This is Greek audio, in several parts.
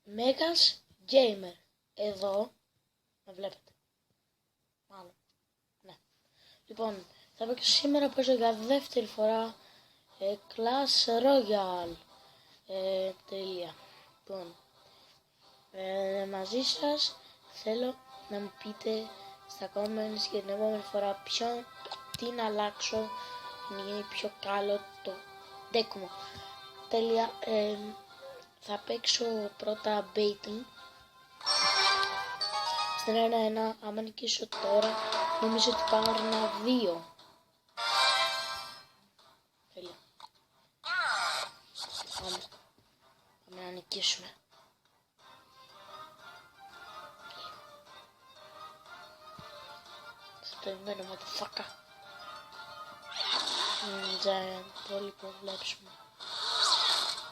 Μέγας Gamer. Εδώ με βλέπετε. Μάλλον. Ναι. Λοιπόν, θα παίξω σήμερα, παίζω για δεύτερη φορά Clash Royale. Τέλεια. Λοιπόν, μαζί σας θέλω να μου πείτε στα comments για την επόμενη φορά τι να αλλάξω για να γίνει πιο καλό το deck μου. Τέλεια. Θα παίξω πρώτα baiting στην 1-1. Άμα νικήσω τώρα νομίζω ότι πάω ένα 2. Τέλεια. Πάμε να νικήσουμε. Θα περιμένω motherfucker. Giant, όλοι προβλέψουμε.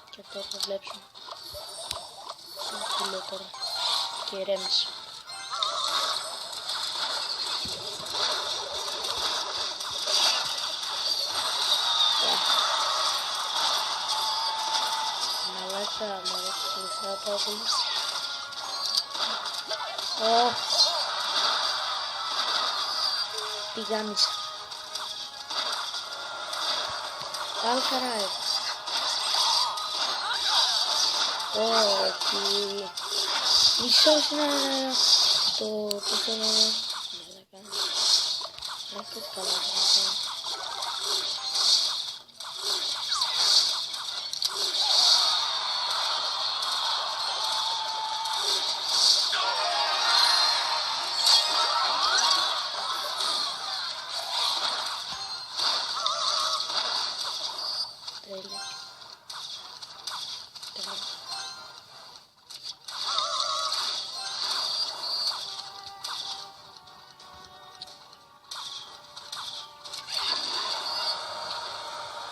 Και αυτό προβλέψουμε. Τι λέω τώρα. Και ηρέμηση. Μαλάκα, μ' αρέσει τη λυσά πάρα πολύ. Τι γάμισα. Αλκαράι. Όχι. Μισός να το πώς είναι. Μαλάκα. Έχω καλά πράγματα. Τέλεια.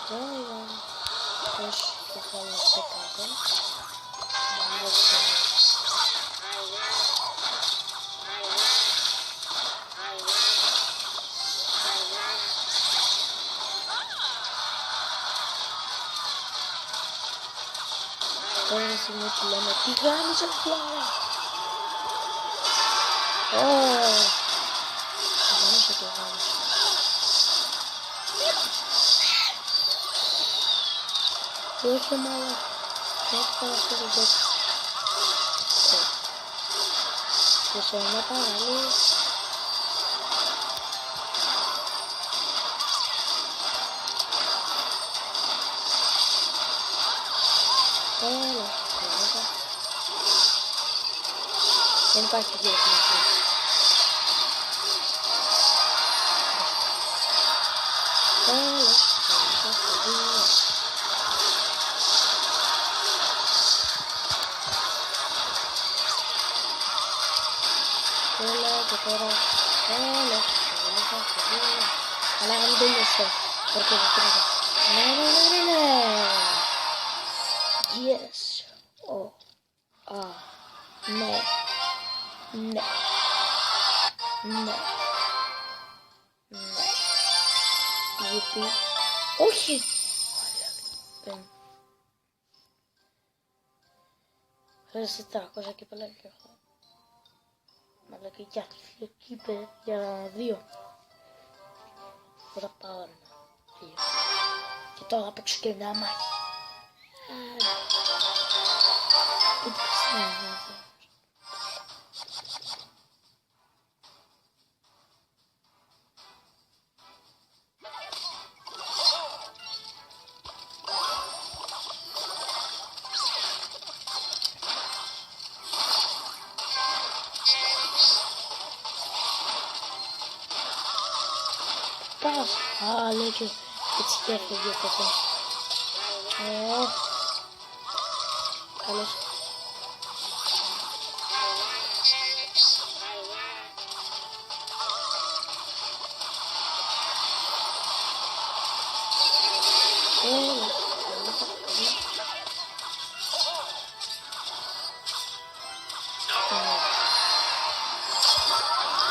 Τώρα πώς το βάλω σε κάτω. Τώρα είναι στιγμή που λέμε τι γάμισα πλάρα. Γάμισα και γάμισα. Και όχι μάλλον. Και όχι πάνω αυτό το δέκα. Και σε ένα παραλί. Έλα, δεν υπάρχει διαφορά. Έλα, έλα και τώρα, έλα, αλλά αν δεν είσαι, porque δεν τρέχω. Ναι. Yes. Ναι. Ναι. Ναι. Ναι. Γιατί. Όχι. Χρειάζεται 400 και πελάει και έχω. Μαλάκα για κύπε για 2. Τώρα πάω ένα 2. Και τώρα θα παίξω και μια μάχη. Λέει και έτσι και έφυγε από αυτό. Καλώς.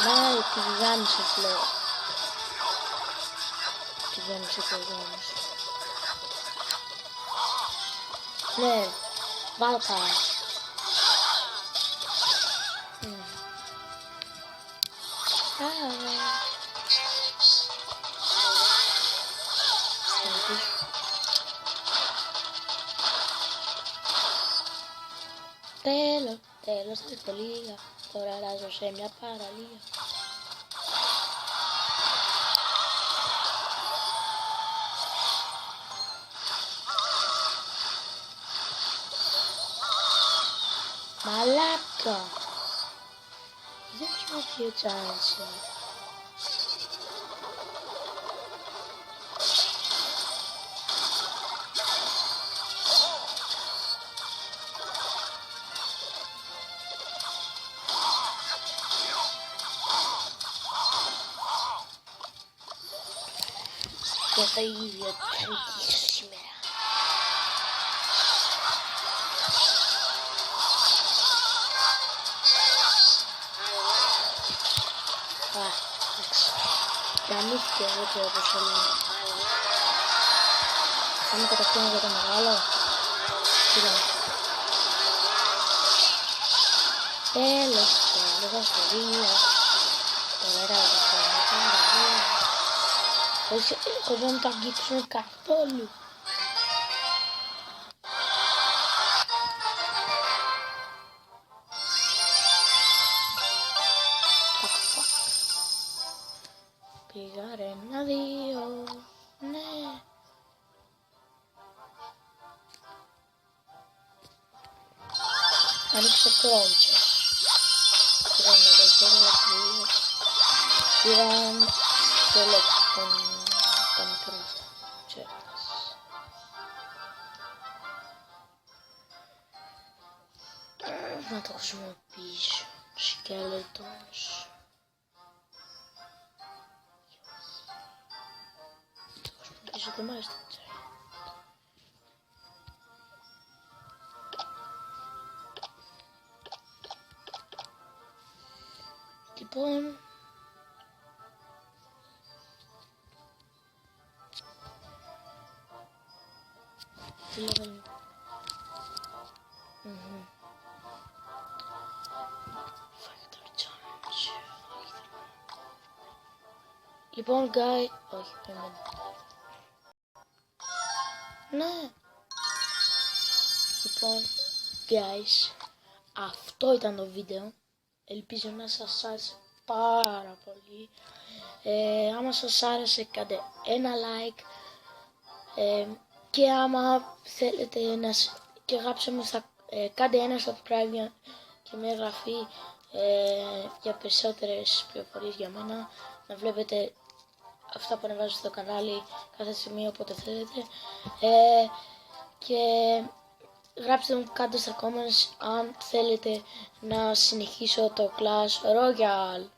Ναι, τη γάμισες λέω. Τη γάμισες. Ναι, βάλκα. Τέλος στη σχολεία, τώρα αλλάζω σε μια παραλία. Μαλάκα! Δεν χρησιμοποιώ τσάνση. Και θα ίδια τρικήσω σήμερα. Εντάξει. Γαμήθηκε εδώ και όπως έλεγα. Πάμε κατευθείαν για το μεγάλο. Κοίτα. Τέλος, ασχολία. Τώρα εγώ δεν τα αγγίξουν καθόλου. Πήγα ρε 1-2, ναι. Άνοιξε κρόντσες. Κρόνε ρε χέρια. Πήραν σκελέτον. Τα μικρά αυτά, τσέρνες. Να το χρησιμοποιήσω. Σκέλετος. Να το χρησιμοποιήσω και μάλιστα τσέρνες. Λοιπόν, τι λέγανε. Factor challenge. Λοιπόν, guys, όχι, περίμενε. Ναι. Λοιπόν, guys, αυτό ήταν το βίντεο. Ελπίζω να σας άρεσε πάρα πολύ. Άμα σας άρεσε κάντε ένα like. Και άμα θέλετε να και γράψτε μου κάντε ένα subscribe και μια εγγραφή για περισσότερες πληροφορίες για μένα, να βλέπετε αυτά που ανεβάζω στο κανάλι κάθε στιγμή όποτε θέλετε, και γράψτε μου κάτω στα comments αν θέλετε να συνεχίσω το Clash Royale.